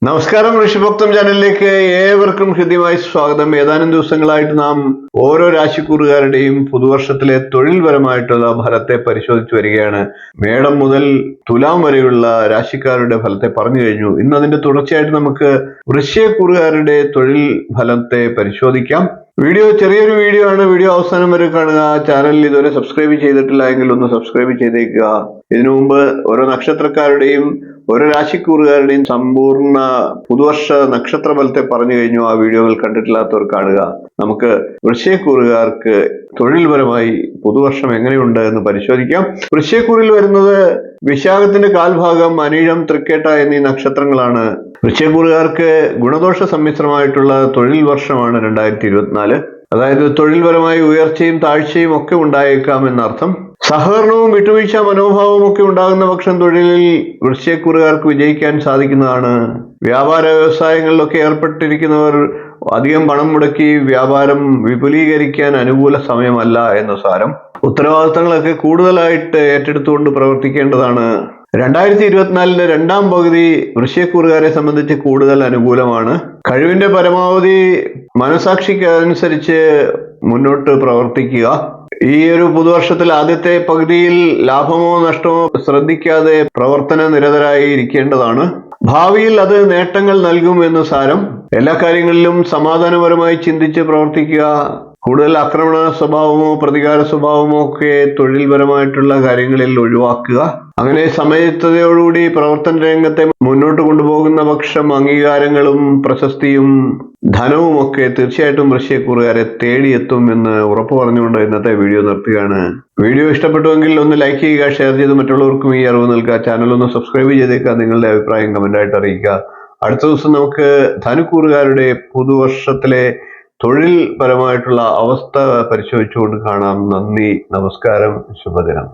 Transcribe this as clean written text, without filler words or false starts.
നമസ്കാരം, ഋഷിഭക്തം ചാനലിലേക്ക് ഏവർക്കും ഹൃദ്യമായി സ്വാഗതം. ഏതാനും ദിവസങ്ങളായിട്ട് നാം ഓരോ രാശിക്കൂറുകാരുടെയും പുതുവർഷത്തിലെ തൊഴിൽപരമായിട്ടുള്ള ഫലത്തെ പരിശോധിച്ചു വരികയാണ്. മേടം മുതൽ തുലാം വരെയുള്ള രാശിക്കാരുടെ ഫലത്തെ പറഞ്ഞു കഴിഞ്ഞു. ഇന്ന് അതിന്റെ തുടർച്ചയായിട്ട് നമുക്ക് വൃശ്ചികക്കൂറുകാരുടെ തൊഴിൽ ഫലത്തെ പരിശോധിക്കാം. ചെറിയൊരു വീഡിയോ ആണ്. വീഡിയോ അവസാനം വരെ കാണുക. ചാനലിൽ ഇതുവരെ സബ്സ്ക്രൈബ് ചെയ്തിട്ടില്ല എങ്കിൽ ഒന്ന് സബ്സ്ക്രൈബ് ചെയ്തേക്കുക. ഇതിനു മുമ്പ് ഓരോ നക്ഷത്രക്കാരുടെയും ഓരോ രാശിക്കൂറുകാരുടെയും സമ്പൂർണ്ണ പുതുവർഷ നക്ഷത്ര ഫലത്തെ പറഞ്ഞു കഴിഞ്ഞു. ആ വീഡിയോകൾ കണ്ടിട്ടില്ലാത്തവർ കാണുക. നമുക്ക് വൃശ്ചികക്കൂറുകാർക്ക് തൊഴിൽപരമായി പുതുവർഷം എങ്ങനെയുണ്ട് എന്ന് പരിശോധിക്കാം. വൃശ്ചികക്കൂറിൽ വരുന്നത് വിശാഖത്തിന്റെ കാൽഭാഗം, അനിഴം, തൃക്കേട്ട എന്നീ നക്ഷത്രങ്ങളാണ്. വൃശ്ചികക്കൂറുകാർക്ക് ഗുണദോഷ സമ്മിശ്രമായിട്ടുള്ള തൊഴിൽ വർഷമാണ് 2024. അതായത് തൊഴിൽപരമായി ഉയർച്ചയും താഴ്ചയും ഒക്കെ ഉണ്ടായേക്കാം എന്നർത്ഥം. സഹകരണവും വിട്ടുവീഴ്ച മനോഭാവവും ഒക്കെ ഉണ്ടാകുന്ന പക്ഷം തൊഴിലിൽ വൃശ്ചികക്കൂറുകാർക്ക് വിജയിക്കാൻ സാധിക്കുന്നതാണ്. വ്യാപാര വ്യവസായങ്ങളിലൊക്കെ ഏർപ്പെട്ടിരിക്കുന്നവർ അധികം പണം മുടക്കി വ്യാപാരം വിപുലീകരിക്കാൻ അനുകൂല സമയമല്ല എന്ന് സാരം. ഉത്തരവാദിത്തങ്ങളൊക്കെ കൂടുതലായിട്ട് ഏറ്റെടുത്തുകൊണ്ട് പ്രവർത്തിക്കേണ്ടതാണ്. 2024 രണ്ടാം പകുതി വൃശ്ചികക്കൂറുകാരെ സംബന്ധിച്ച് കൂടുതൽ അനുകൂലമാണ്. കഴിവിന്റെ പരമാവധി മനസാക്ഷിക്ക് അനുസരിച്ച് മുന്നോട്ട് പ്രവർത്തിക്കുക. ഈ ഒരു പുതുവർഷത്തിൽ ആദ്യത്തെ പകുതിയിൽ ലാഭമോ നഷ്ടമോ ശ്രദ്ധിക്കാതെ പ്രവർത്തന നിരതരായി ഇരിക്കേണ്ടതാണ്. ഭാവിയിൽ അത് നേട്ടങ്ങൾ നൽകും എന്ന് സാരം. എല്ലാ കാര്യങ്ങളിലും സമാധാനപരമായി ചിന്തിച്ച് പ്രവർത്തിക്കുക. കൂടുതൽ ആക്രമണ സ്വഭാവമോ പ്രതികാര സ്വഭാവമോ ഒക്കെ തൊഴിൽപരമായിട്ടുള്ള കാര്യങ്ങളിൽ ഒഴിവാക്കുക. അങ്ങനെ സമയത്തയോടുകൂടി പ്രവർത്തന രംഗത്തെ മുന്നോട്ട് കൊണ്ടുപോകുന്ന പക്ഷം അംഗീകാരങ്ങളും പ്രശസ്തിയും ധനവും ഒക്കെ തീർച്ചയായിട്ടും വൃശ്ചികക്കൂറുകാരെ തേടിയെത്തും എന്ന് ഉറപ്പു പറഞ്ഞുകൊണ്ട് ഇന്നത്തെ വീഡിയോ നിർത്തുകയാണ്. വീഡിയോ ഇഷ്ടപ്പെട്ടുവെങ്കിൽ ഒന്ന് ലൈക്ക് ചെയ്യുക, ഷെയർ ചെയ്ത് മറ്റുള്ളവർക്കും ഈ അറിവ് നൽകുക. ചാനൽ ഒന്ന് സബ്സ്ക്രൈബ് ചെയ്തേക്കുക. നിങ്ങളുടെ അഭിപ്രായം കമന്റായിട്ട് അറിയിക്കുക. അടുത്ത ദിവസം നമുക്ക് ധനുക്കൂറുകാരുടെ പുതുവർഷത്തിലെ തൊഴിൽ പരമായിട്ടുള്ള അവസ്ഥ പരിശോധിച്ചുകൊണ്ട് കാണാം. നന്ദി, നമസ്കാരം, ശുഭദിനം.